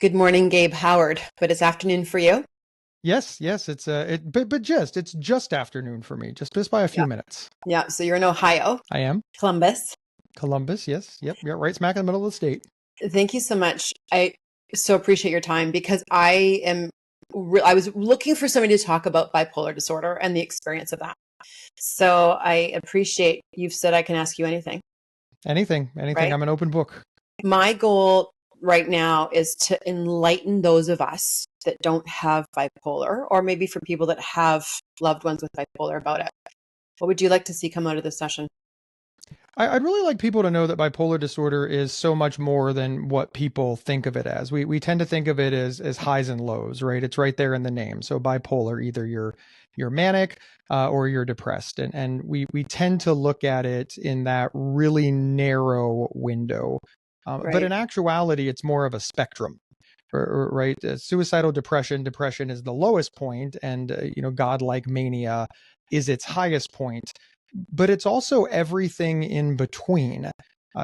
Good morning, Gabe Howard, but it's afternoon for you. Yes, it's just afternoon for me, just by a Yeah. few minutes. Yeah. So you're in Ohio, I am Columbus. Columbus, yes, yep, yeah, right smack in the middle of the state. Thank you so much. I so appreciate your time because I was looking for somebody to talk about bipolar disorder and the experience of that. So I appreciate you've said I can ask you anything, Anything. right? I'm an open book. My goal right now is to enlighten those of us that don't have bipolar, or maybe for people that have loved ones with bipolar about it. What would you like to see come out of this session? I'd really like people to know that bipolar disorder is so much more than what people think of it as. We tend to think of it as highs and lows, right? It's right there in the name. So bipolar, either you're manic or you're depressed, and we tend to look at it in that really narrow window. But Right. in actuality, it's more of a spectrum. Right, suicidal depression is the lowest point, and godlike mania is its highest point, but it's also everything in between.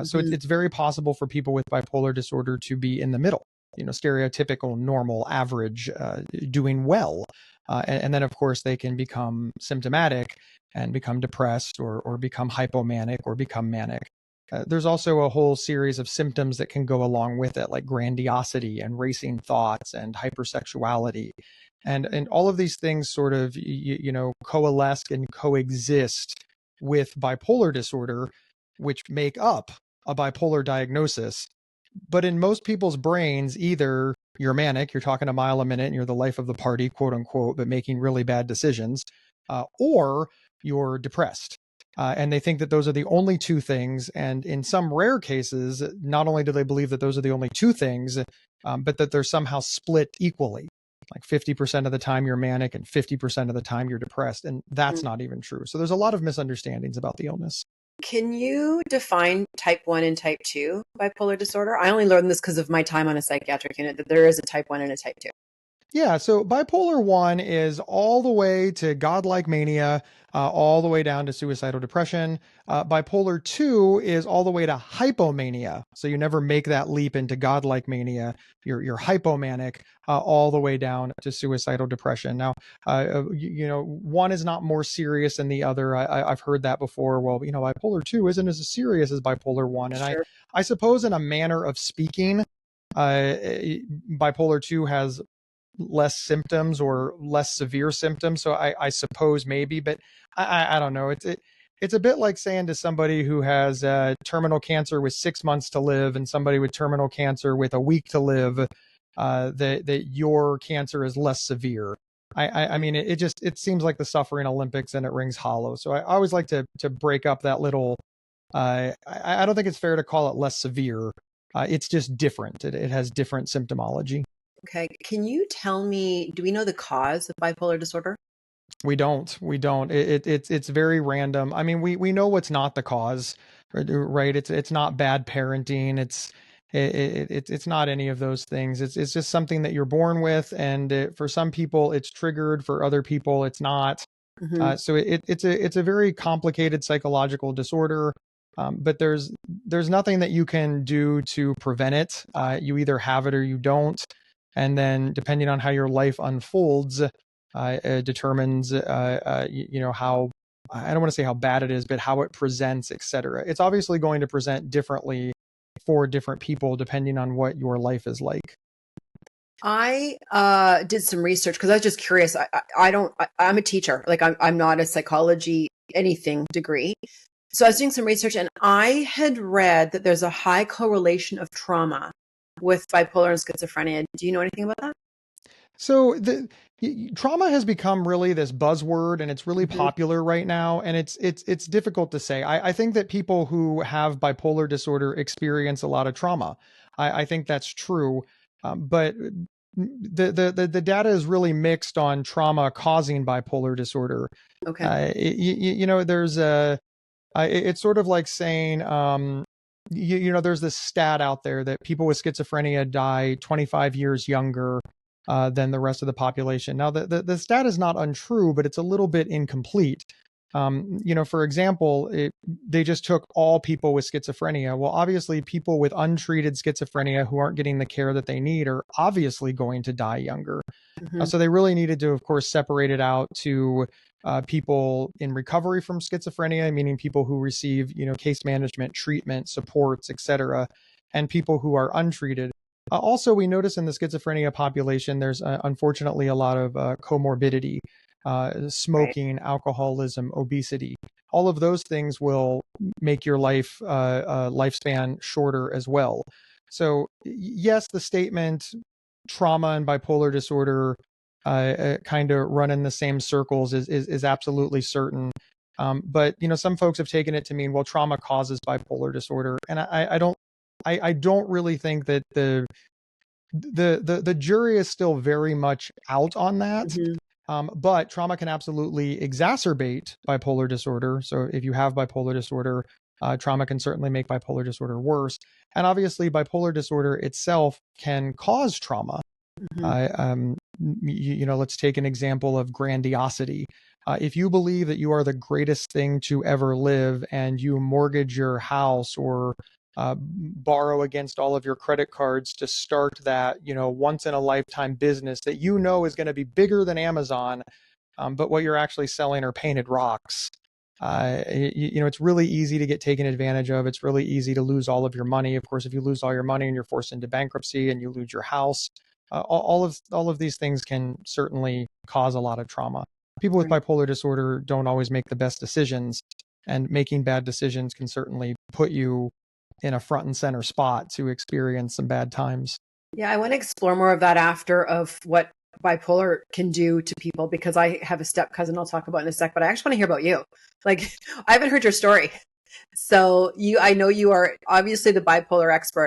So Mhm. it's very possible for people with bipolar disorder to be in the middle, stereotypical, normal, average, doing well. And then, of course, they can become symptomatic and become depressed or become hypomanic or become manic. There's also a whole series of symptoms that can go along with it, like grandiosity and racing thoughts and hypersexuality. And all of these things sort of, coalesce and coexist with bipolar disorder, which make up a bipolar diagnosis. But in most people's brains, either you're manic, you're talking a mile a minute, and you're the life of the party, quote unquote, but making really bad decisions, or you're depressed. And they think that those are the only two things. And in some rare cases, not only do they believe that those are the only two things, but that they're somehow split equally. Like 50% of the time you're manic and 50% of the time you're depressed. And that's Mm. not even true. So there's a lot of misunderstandings about the illness. Can you define type 1 and type 2 bipolar disorder? I only learned this because of my time on a psychiatric unit that there is a type 1 and a type 2. Yeah, so bipolar 1 is all the way to godlike mania, all the way down to suicidal depression. Bipolar 2 is all the way to hypomania. So you never make that leap into godlike mania. You're hypomanic, all the way down to suicidal depression. Now, one is not more serious than the other. I've heard that before. Well, bipolar 2 isn't as serious as bipolar 1. And I, Sure. I suppose, in a manner of speaking, bipolar 2 has less symptoms or less severe symptoms. So I suppose maybe, but I don't know. It's a bit like saying to somebody who has terminal cancer with 6 months to live and somebody with terminal cancer with a week to live, that your cancer is less severe. I mean, it seems like the suffering Olympics and it rings hollow. So I always like to break up that little. I don't think it's fair to call it less severe. It's just different. It has different symptomology. Okay. Can you tell me, do we know the cause of bipolar disorder? We don't. It's very random. I mean, we know what's not the cause, right? It's not bad parenting. It's not any of those things. It's just something that you're born with, and for some people it's triggered. For other people, it's not. Hmm. So it's a very complicated psychological disorder. But there's nothing that you can do to prevent it. You either have it or you don't, and then depending on how your life unfolds, determines how, I don't want to say how bad it is, but how it presents, etc. It's obviously going to present differently for different people depending on what your life is like. I did some research because I was just curious. I'm a teacher. Like I'm not a psychology anything degree. So I was doing some research and I had read that there's a high correlation of trauma with bipolar and schizophrenia. Do you know anything about that? So the trauma has become really this buzzword, and it's really Hmm. popular right now. And it's difficult to say. I think that people who have bipolar disorder experience a lot of trauma. I think that's true, but the data is really mixed on trauma causing bipolar disorder. Okay. There's it's sort of like saying, there's this stat out there that people with schizophrenia die 25 years younger than the rest of the population. Now, the stat is not untrue, but it's a little bit incomplete. For example, they just took all people with schizophrenia. Well, obviously, people with untreated schizophrenia who aren't getting the care that they need are obviously going to die younger. Mm-hmm. So they really needed to, of course, separate it out to people in recovery from schizophrenia, meaning people who receive, case management, treatment, supports, etc., and people who are untreated. Also, we notice in the schizophrenia population, there's unfortunately a lot of comorbidity, Right. smoking, alcoholism, obesity. All of those things will make your lifespan shorter as well. So, yes, the statement trauma and bipolar disorder kind of run in the same circles is absolutely certain. But some folks have taken it to mean, well, trauma causes bipolar disorder, and I don't really think that the jury is still very much out on that. Mm-hmm. But trauma can absolutely exacerbate bipolar disorder. So if you have bipolar disorder, trauma can certainly make bipolar disorder worse. And obviously, bipolar disorder itself can cause trauma. Mm-hmm. Let's take an example of grandiosity. If you believe that you are the greatest thing to ever live and you mortgage your house or borrow against all of your credit cards to start that, once in a lifetime business that is going to be bigger than Amazon, but what you're actually selling are painted rocks. It's really easy to get taken advantage of. It's really easy to lose all of your money. Of course, if you lose all your money and you're forced into bankruptcy and you lose your house, all of these things can certainly cause a lot of trauma. People with Right. bipolar disorder don't always make the best decisions, and making bad decisions can certainly put you in a front and center spot to experience some bad times. Yeah, I want to explore more of that after of what bipolar can do to people because I have a step cousin I'll talk about in a sec, but I actually want to hear about you. Like, I haven't heard your story. So I know you are obviously the bipolar expert.